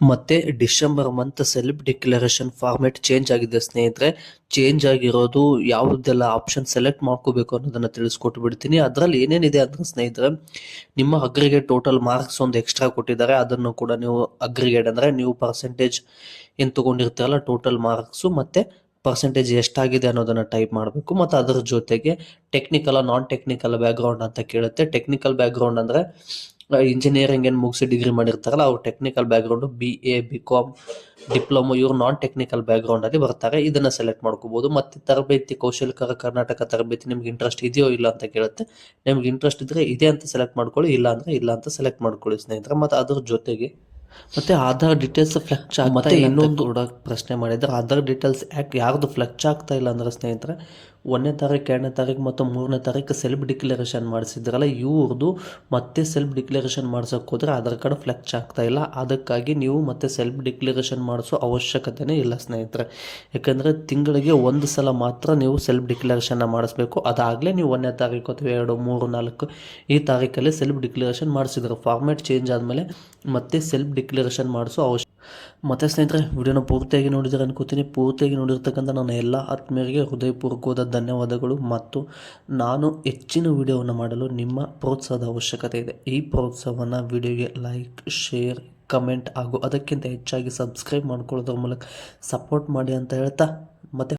ಮತ್ತು December month self declaration format change ಆಗಿದೆ ಸ್ನೇಹಿತರೆ. ಚೇಂಜ್ ಆಗಿರೋದು ಯಾವುದೆಲ್ಲ ಆಪ್ಷನ್ ಸೆಲೆಕ್ಟ್ ಮಾಡ್ಕೋಬೇಕು ಅನ್ನೋದನ್ನು ತಿಳಿಸ್ಕೊಟ್ಟು ಬಿಡ್ತೀನಿ. ಅದರಲ್ಲಿ ಏನೇನಿದೆ ಅಂದರೆ ಸ್ನೇಹಿತರೆ, ನಿಮ್ಮ ಅಗ್ರಿಗೇಟ್ ಟೋಟಲ್ ಮಾರ್ಕ್ಸ್ ಒಂದು ಎಕ್ಸ್ಟ್ರಾ ಕೊಟ್ಟಿದ್ದಾರೆ. ಅದನ್ನು ಕೂಡ ನೀವು ಅಗ್ರಿಗೇಟ್ ಅಂದರೆ ನೀವು ಪರ್ಸೆಂಟೇಜ್ ಏನು ತೊಗೊಂಡಿರ್ತೀರಲ್ಲ ಟೋಟಲ್ ಮಾರ್ಕ್ಸು ಮತ್ತು ಪರ್ಸೆಂಟೇಜ್ ಎಷ್ಟಾಗಿದೆ ಅನ್ನೋದನ್ನು ಟೈಪ್ ಮಾಡಬೇಕು. ಮತ್ತು ಅದರ ಜೊತೆಗೆ ಟೆಕ್ನಿಕಲ್ ನಾನ್ ಟೆಕ್ನಿಕಲ್ ಬ್ಯಾಕ್ಗ್ರೌಂಡ್ ಅಂತ ಕೇಳುತ್ತೆ. ಟೆಕ್ನಿಕಲ್ ಬ್ಯಾಕ್ಗ್ರೌಂಡ್ ಅಂದರೆ ಇಂಜಿನಿಯರಿಂಗ್ ಏನು ಮುಗಿಸಿ ಡಿಗ್ರಿ ಮಾಡಿರ್ತಾರಲ್ಲ ಅವ್ರು technical background, BA BCom diploma ಇವರು ನಾನ್ ಟೆಕ್ನಿಕಲ್ ಬ್ಯಾಕ್ಗ್ರೌಂಡಲ್ಲಿ ಬರ್ತಾರೆ. ಇದನ್ನು ಸೆಲೆಕ್ಟ್ ಮಾಡ್ಕೋಬೋದು. ಮತ್ತು ತರಬೇತಿ ಕೌಶಲ್ಯಕರ ಕರ್ನಾಟಕ ತರಬೇತಿ ನಿಮ್ಗೆ ಇಂಟ್ರೆಸ್ಟ್ ಇದೆಯೋ ಇಲ್ಲ ಅಂತ ಕೇಳುತ್ತೆ. ನಿಮ್ಗೆ ಇಂಟ್ರೆಸ್ಟ್ ಇದ್ದರೆ ಇದೆ ಅಂತ ಸೆಲೆಕ್ಟ್ ಮಾಡ್ಕೊಳ್ಳಿ, ಇಲ್ಲ ಅಂದರೆ ಇಲ್ಲ ಅಂತ ಸೆಲೆಕ್ಟ್ ಮಾಡ್ಕೊಳ್ಳಿ ಸ್ನೇಹಿತರೆ. ಮತ್ತು ಅದ್ರ ಜೊತೆಗೆ ಮತ್ತೆ ಆಧಾರ್ ಡೀಟೇಲ್ಸ್ ಫ್ಲೆಕ್ಚ್ ಮತ್ತೆ ಇನ್ನೊಂದು ಕೂಡ ಪ್ರಶ್ನೆ ಮಾಡಿದ್ದಾರೆ, ಆಧಾರ್ ಡೀಟೇಲ್ಸ್ ಯಾರ್ದು ಫ್ಲೆಕ್ಚ್ ಆಗ್ತಾ ಇಲ್ಲ ಅಂದ್ರೆ ಸ್ನೇಹಿತರೆ, 1ನೇ ತಾರೀಕು 2ನೇ ತಾರೀಕು ಮತ್ತು 3ನೇ ತಾರೀಕು ಸೆಲ್ಫ್ ಡಿಕ್ಲರೇಷನ್ ಮಾಡಿಸಿದ್ರಲ್ಲ ಇವ್ರದ್ದು ಮತ್ತೆ ಸೆಲ್ಫ್ ಡಿಕ್ಲರೇಷನ್ ಮಾಡ್ಸೋಕೆ ಹೋದರೆ ಆಧಾರ್ ಕಾರ್ಡ್ ಫ್ಲೆಕ್ಚ್ ಆಗ್ತಾ ಇಲ್ಲ. ಅದಕ್ಕಾಗಿ ನೀವು ಮತ್ತೆ ಸೆಲ್ಫ್ ಡಿಕ್ಲರೇಷನ್ ಮಾಡಿಸೋ ಅವಶ್ಯಕತೆನೇ ಇಲ್ಲ ಸ್ನೇಹಿತರೆ. ಯಾಕಂದರೆ ತಿಂಗಳಿಗೆ ಒಂದು ಸಲ ಮಾತ್ರ ನೀವು ಸೆಲ್ಫ್ ಡಿಕ್ಲರೇಷನ್ನ ಮಾಡಿಸ್ಬೇಕು. ಅದಾಗಲೇ ನೀವು 1ನೇ ತಾರೀಕು ಅಥವಾ 2, 3, 4 ಈ ತಾರೀಕಲ್ಲಿ ಸೆಲ್ಫ್ ಡಿಕ್ಲರೇಷನ್ ಮಾಡಿಸಿದ್ರು. ಫಾರ್ಮ್ಯಾಟ್ ಚೇಂಜ್ ಆದಮೇಲೆ ಮತ್ತೆ ಸೆಲ್ಫ್ ಡಿಕ್ಲರೇಷನ್ ಮಾಡಿಸೋ ಮತ್ತು ಸ್ನೇಹಿತರೆ, ವಿಡಿಯೋನ ಪೂರ್ತಿಯಾಗಿ ನೋಡಿದರೆ ಅನ್ಕೋತೀನಿ. ಪೂರ್ತಿಯಾಗಿ ನೋಡಿರ್ತಕ್ಕಂಥ ನನ್ನ ಎಲ್ಲ ಆತ್ಮೀಯರಿಗೆ ಹೃದಯಪೂರ್ವಕವಾದ ಧನ್ಯವಾದಗಳು. ಮತ್ತು ನಾನು ಹೆಚ್ಚಿನ ವಿಡಿಯೋವನ್ನು ಮಾಡಲು ನಿಮ್ಮ ಪ್ರೋತ್ಸಾಹದ ಅವಶ್ಯಕತೆ ಇದೆ. ಈ ಪ್ರೋತ್ಸಾಹವನ್ನು ವಿಡಿಯೋಗೆ ಲೈಕ್, ಶೇರ್, ಕಮೆಂಟ್ ಹಾಗೂ ಅದಕ್ಕಿಂತ ಹೆಚ್ಚಾಗಿ ಸಬ್ಸ್ಕ್ರೈಬ್ ಮಾಡ್ಕೊಳ್ಳೋದ್ರ ಮೂಲಕ ಸಪೋರ್ಟ್ ಮಾಡಿ ಅಂತ ಹೇಳ್ತಾ ಮತ್ತೆ